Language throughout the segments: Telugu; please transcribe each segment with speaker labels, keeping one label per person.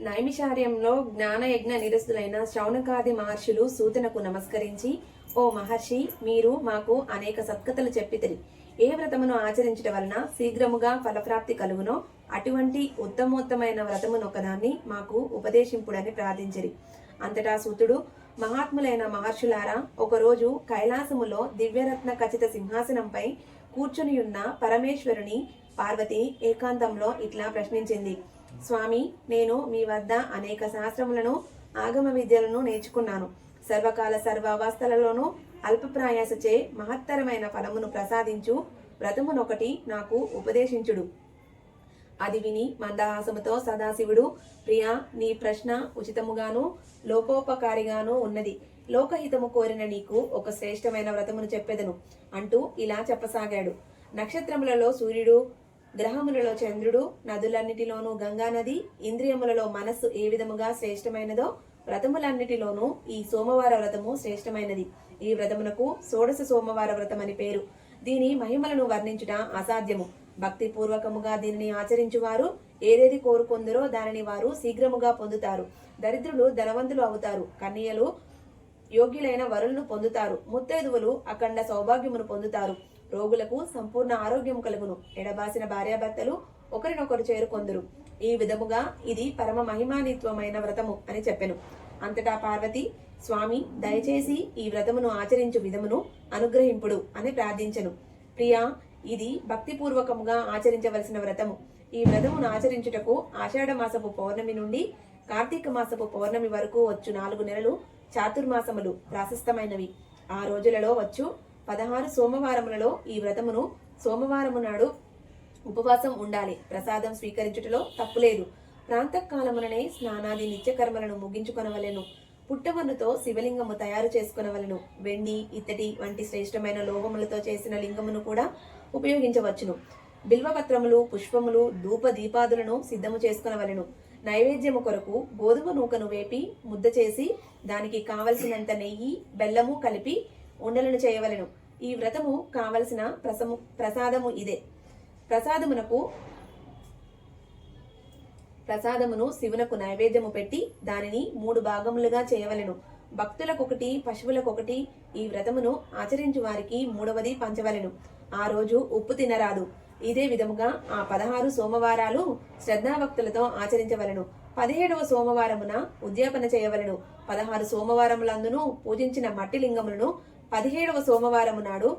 Speaker 1: నైమిషార్యంలో జ్ఞానయజ్ఞ నిరస్తులైన శౌనకాది మహర్షులు సూతనకు నమస్కరించి, ఓ మహర్షి, మీరు మాకు అనేక సత్కథలు చెప్పితిరి. ఏ వ్రతమును ఆచరించట వలన శీఘ్రముగా ఫలప్రాప్తి కలుగునో అటువంటి ఉత్తమోత్తమైన వ్రతమునొకదాన్ని మాకు ఉపదేశింపుడని ప్రార్థించిరి. అంతటా సూతుడు, మహాత్ములైన మహర్షులారా, ఒకరోజు కైలాసములో దివ్యరత్న ఖచిత సింహాసనంపై కూర్చునియున్న పరమేశ్వరుని పార్వతి ఏకాంతంలో ఇట్లా ప్రశ్నించింది: స్వామి, నేను మీ వద్ద అనేక శాస్త్రములను, ఆగమ విద్యలను నేర్చుకున్నాను. సర్వకాల సర్వావస్థలలోనూ అల్పప్రాయాసచే మహత్తరమైన ఫలమును ప్రసాదించు వ్రతమునొకటి నాకు ఉపదేశించుడు. అది విని మందహాసముతో సదాశివుడు, ప్రియా, నీ ప్రశ్న ఉచితముగాను లోకోపకారిగాను ఉన్నది. లోకహితము కోరిన నీకు ఒక శ్రేష్టమైన వ్రతమును చెప్పెదను అంటూ ఇలా చెప్పసాగాడు. నక్షత్రములలో సూర్యుడు, గ్రహములలో చంద్రుడు, నదులన్నిటిలోనూ గంగానది, ఇంద్రియములలో మనస్సు ఏ విధముగా శ్రేష్టమైనదో వ్రతములన్నిటిలోనూ ఈ సోమవార వ్రతము శ్రేష్టమైనది. ఈ వ్రతమునకు షోడశ సోమవార వ్రతం అని పేరు. దీని మహిమలను వర్ణించుట అసాధ్యము. భక్తి పూర్వకముగా దీనిని ఆచరించువారు ఏదేది కోరుకొందరో దానిని వారు శీఘ్రముగా పొందుతారు. దరిద్రులు ధనవంతులు అవుతారు. కన్యలు యోగ్యులైన వరులను పొందుతారు. ముత్తైదువులు అఖండ సౌభాగ్యమును పొందుతారు. రోగులకు సంపూర్ణ ఆరోగ్యం కలుగును. ఎడబాసిన భార్యాభర్తలు ఒకరినొకరు చేరుకొందురు. ఈ విధముగా ఇది పరమ మహిమానిత్వమైన వ్రతము అని చెప్పెను. అంతటా పార్వతి, స్వామి, దయచేసి ఈ వ్రతమును ఆచరించు విధమును అనుగ్రహింపుడు అని ప్రార్థించెను. ప్రియా, ఇది భక్తిపూర్వకముగా ఆచరించవలసిన వ్రతము. ఈ వ్రతమును ఆచరించుటకు ఆషాఢ మాసపు పౌర్ణమి నుండి కార్తీక మాసపు పౌర్ణమి వరకు వచ్చు 4 నెలలు చాతుర్మాసములు ప్రాశస్తమైనవి. ఆ రోజులలో వచ్చు 16 సోమవారములలో ఈ వ్రతమును సోమవారము నాడు ఉపవాసం ఉండాలి. ప్రసాదం స్వీకరించుటలో తప్పులేదు. ప్రాంతకాలముననే స్నానాది నిత్యకర్మలను ముగించుకొనవలెను. పుట్టమన్నుతో శివలింగము తయారు చేసుకొనవలెను. వెండి, ఇత్తడి వంటి శ్రేష్టమైన లోహములతో చేసిన లింగమును కూడా ఉపయోగించవచ్చును. బిల్వపత్రములు, పుష్పములు, ధూప దీపాదులను సిద్ధము చేసుకొనవలెను. నైవేద్యము కొరకు గోధుమ నూకను వేపి ముద్ద చేసి దానికి కావలసినంత నెయ్యి, బెల్లము కలిపి ఉండలను చేయవలెను. ఈ వ్రతము కావలసిన ప్రసాదము ఇదే. ప్రసాదమును శివునకు నైవేద్యము పెట్టి దానిని 3 భాగములుగా చేయవలెను. భక్తులకొకటి, పశువులకొకటి. ఈ వ్రతమును ఆచరించు వారికి 3వది పంచవలెను. ఆ రోజు ఉప్పు తినరాదు. ఇదే విధముగా ఆ 16 సోమవారాలు శ్రద్ధాభక్తులతో ఆచరించవలెను. 17వ సోమవారమున ఉద్యాపన చేయవలెను. 16 సోమవారములందును పూజించిన మట్టి లింగములను 17వ సోమవారము నాడు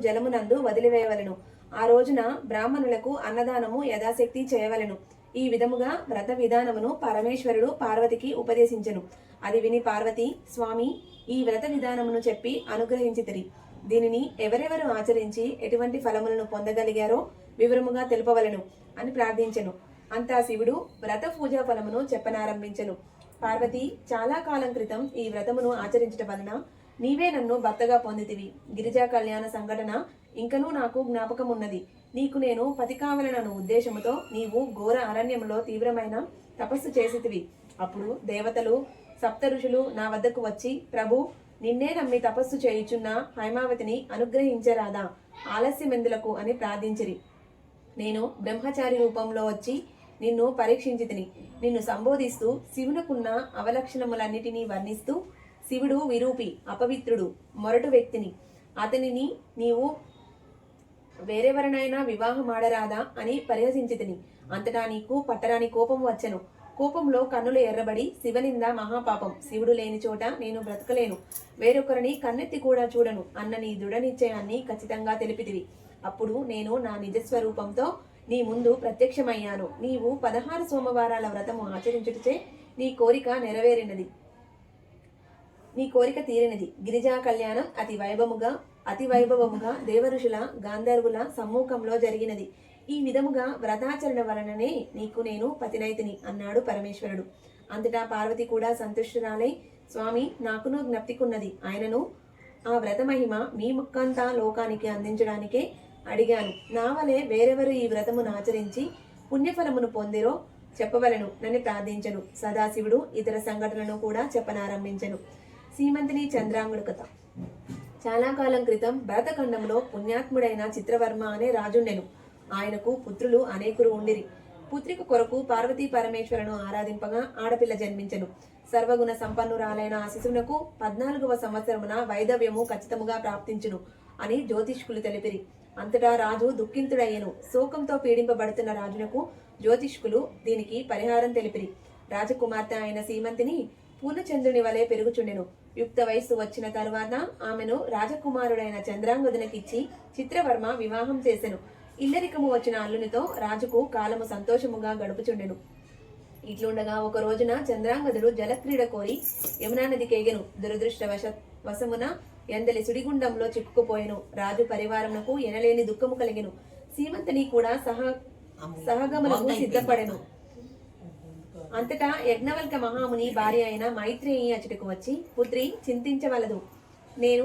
Speaker 1: జలమునందు వదిలివేయవలెను. ఆ రోజున బ్రాహ్మణులకు అన్నదానము యథాశక్తి చేయవలెను. ఈ విధముగా వ్రత విధానమును పరమేశ్వరుడు పార్వతికి ఉపదేశించెను. అది విని పార్వతి, స్వామి, ఈ వ్రత విధానమును చెప్పి అనుగ్రహించితిరి. దీనిని ఎవరెవరు ఆచరించి ఎటువంటి ఫలములను పొందగలిగారో వివరముగా తెలుపవలెను అని ప్రార్థించెను. అంతా శివుడు వ్రత పూజా ఫలమును చెప్పనారంభించెను. పార్వతి, చాలా కాలం క్రితం ఈ వ్రతమును ఆచరించటం వలన నీవే నన్ను భర్తగా పొందితివి. గిరిజా కళ్యాణ సంఘటన ఇంకనూ నాకు జ్ఞాపకమున్నది. నీకు నేను పతి కావలనను ఉద్దేశముతో నీవు ఘోర అరణ్యములో తీవ్రమైన తపస్సు చేసితివి. అప్పుడు దేవతలు, సప్త ఋషులు నా వద్దకు వచ్చి, ప్రభు, నిన్నే నమ్మి తపస్సు చేయుచున్న హైమావతిని అనుగ్రహించరాదా, ఆలస్యమెందులకు అని ప్రార్థించిరి. నేను బ్రహ్మచారి రూపంలో వచ్చి నిన్ను పరీక్షించితిని. నిన్ను సంబోధిస్తూ శివునకున్న అవలక్షణములన్నిటినీ వర్ణిస్తూ, శివుడు విరూపి, అపవిత్రుడు, మొరటు వ్యక్తిని, అతనిని నీవు వేరెవరినైనా వివాహమాడరాదా అని పరిహసించితిని. అంతటా నీకు పట్టరాని కోపం వచ్చెను. కోపంలో కన్నులు ఎర్రబడి, శివనింద మహాపాపం, శివుడు లేని చోట నేను బ్రతకలేను, వేరొకరిని కన్నెత్తి కూడా చూడను అన్న నీ దృఢ నిశ్చయాన్ని ఖచ్చితంగా తెలిపితివి. అప్పుడు నేను నా నిజస్వరూపంతో నీ ముందు ప్రత్యక్షమయ్యాను. నీవు 16 సోమవారాల వ్రతము ఆచరించుటచే నీ కోరిక తీరినది. గిరిజా కళ్యాణం అతి వైభవముగా దేవఋషుల, గాంధర్వుల సమ్ముఖంలో జరిగినది. ఈ విధముగా వ్రతాచరణ వలననే నీకు నేను పతినైతిని అన్నాడు పరమేశ్వరుడు. అంతటా పార్వతి కూడా సంతుష్టురాలై, స్వామి, నాకును జ్ఞప్తికున్నది. ఆయనను ఆ వ్రత మహిమ మీ ముక్కంతా లోకానికి అందించడానికే అడిగాను. నా వలె వేరెవరు ఈ వ్రతమును ఆచరించి పుణ్యఫలమును పొందిరో చెప్పవలను నన్ను ప్రార్థించను. సదాశివుడు ఇతర సంఘటనలను కూడా చెప్పనారంభించెను. సీమంతిని చంద్రాంగుడు కథ. చాలా కాలం క్రితం భరతఖండంలో పుణ్యాత్ముడైన చిత్రవర్మ అనే రాజుండెను. ఆయనకు పుత్రులు అనేకులు ఉండిరి. పుత్రిక కొరకు పార్వతీ పరమేశ్వరును ఆరాధింపగా ఆడపిల్ల జన్మించెను. సర్వగుణ సంపన్నురాలైన ఆ శిశువునకు 14వ సంవత్సరమున వైదవ్యము ఖచ్చితముగా ప్రాప్తించును అని జ్యోతిష్కులు తెలిపిరి. అంతటా రాజు దుఃఖింతుడయ్యెను. శోకంతో పీడింపబడుతున్న రాజునకు జ్యోతిష్కులు దీనికి పరిహారం తెలిపిరి. రాజకుమార్తె అయిన సీమంతిని పూర్ణచంద్రుని వలె పెరుగుచుండెను. యుక్త వయస్సు వచ్చిన తరువాత ఆమెను రాజకుమారుడైన చంద్రాంగదునికిచ్చి చిత్రవర్మ వివాహం చేసెను. ఇల్లరికము వచ్చిన అల్లునితో రాజుకు కాలము సంతోషముగా గడుపుచుండెను. ఇట్లుండగా ఒక రోజున చంద్రాంగదుడు జలక్రీడ కోరి యమునా నదికెగెను. వశమున ఎందలి సుడిగుండంలో చిక్కుకుపోయెను. రాజు పరివారమునకు ఎనలేని దుఃఖము కలిగెను. సీమంతిని కూడా సహగమనకు సిద్ధపడెను. అంతటా యజ్ఞవల్క మహాముని భార్య అయిన మైత్రేయి అచటకు వచ్చి, పుత్రి, చింతించవలదు. నేను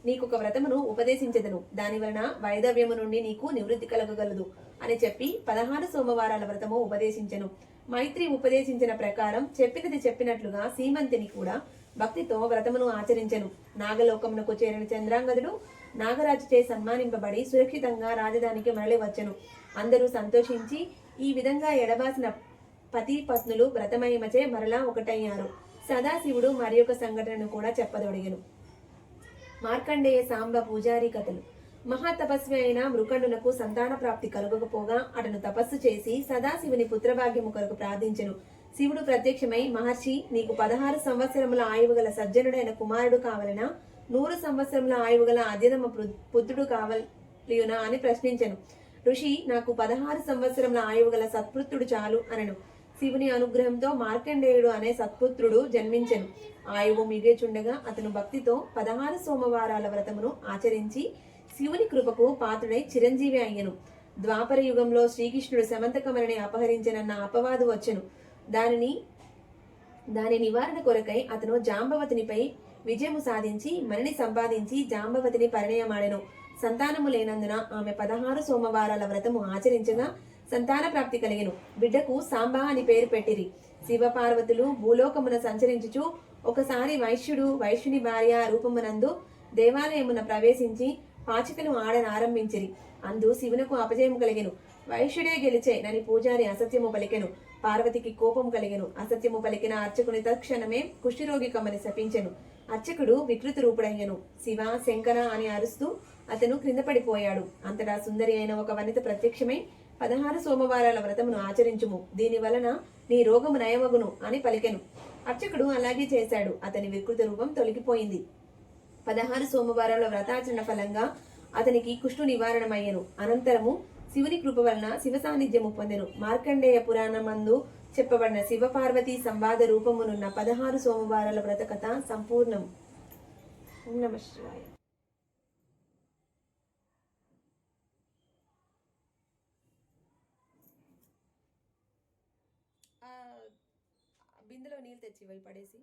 Speaker 1: నీకొక వ్రతమును ఉపదేశించెదను. దాని వలన వైదవ్యము నుండి నీకు నివృత్తి కలగగలదు అని చెప్పి 16 సోమవారాల వ్రతము ఉపదేశించెను. మైత్రి ఉపదేశించిన ప్రకారం చెప్పినది చెప్పినట్లుగా సీమంతిని కూడా భక్తితో వ్రతమును ఆచరించెను. నాగలోకమునకు చేరిన చంద్రాంగదుడు నాగరాజుచే సన్మానింపబడి సురక్షితంగా రాజధానికి మరలి వచ్చెను. అందరూ సంతోషించి ఈ విధంగా ఎడబాసిన పతి పత్నులు వ్రతమయమచే మరలా ఒకటయ్యారు. సదాశివుడు మరి ఒక సంఘటనను కూడా చెప్పదొడిగెను. మార్కండేయ సాంబ పూజారి కథలు. మహాతపస్వి అయిన మృకండునకు సంతాన ప్రాప్తి కలుగకపోగా అతను తపస్సు చేసి సదాశివుని పుత్రభాగ్యము కొరకు ప్రార్థించెను. శివుడు ప్రత్యక్షమై, మహర్షి, నీకు 16 సంవత్సరముల ఆయువు గల సజ్జనుడైన కుమారుడు కావలనా, 100 సంవత్సరముల ఆయువు గల అద్యతమ పుత్రుడు కావలియునా అని ప్రశ్నించెను. ఋషి, నాకు 16 సంవత్సరముల ఆయువు గల సత్పుత్రుడు చాలు అనెను. శివుని అనుగ్రహంతో మార్కండేయుడు అనే సత్పుత్రుడు జన్మించెను. ఆయువు మిగేచుండగా అతను భక్తితో 16 సోమవారాల వ్రతమును ఆచరించి శివుని కృపకు పాత్రుడై చిరంజీవి అయ్యెను. ద్వాపర యుగంలో శ్రీకృష్ణుడు సమంతకమలని అపహరించెనన్న అపవాదు వచ్చెను. దాని నివారణ కొరకై అతను జాంబవతినిపై విజయము సాధించి మణిని సంపాదించి జాంబవతిని పరిణయమాడెను. సంతానము లేనందున ఆమె 16 సోమవారాల వ్రతము ఆచరించగా సంతాన ప్రాప్తి కలిగెను. బిడ్డకు సాంబా అని పేరు పెట్టిరి. శివపార్వతులు భూలోకమున సంచరించుచు ఒకసారి వైశ్యుని భార్య రూపమునందు దేవాలయమున ప్రవేశించి పాచికను ఆడనారంభించిరి. అందు శివునకు అపజయము కలిగెను. వైశ్యుడే గెలిచే నని పూజారి అసత్యము పలికెను. పార్వతికి కోపం కలిగెను. అసత్యము పలికిన అర్చకుని తక్షణమే కుష్ఠరోగి కమ్మని శపించెను. అర్చకుడు వికృత రూపుడయ్యను. శివ, శంకర అని అరుస్తూ అతను క్రింద పడిపోయాడు. అంతటా సుందరి అయిన ఒక వనిత ప్రత్యక్షమై, 16 సోమవారాల వ్రతమును ఆచరించుము, దీని వలన నీ రోగము నయమగును అని పలికెను. అర్చకుడు అలాగే చేశాడు. అతని వికృత రూపం తొలగిపోయింది. 16 సోమవారాల వ్రతాచరణ ఫలంగా అతనికి కుష్టు నివారణమయ్యెను. అనంతరము శివుని కృప వలన శివ సాన్నిధ్యము పొందెను. మార్కండేయ పురాణమందు చెప్పబడిన శివపార్వతీ సంవాద రూపమునున్న 16 సోమవారాల వ్రత కథ సంపూర్ణం. ఓం నమః శివాయ. బిందెలో నీళ్ళు తెచ్చి పడేసి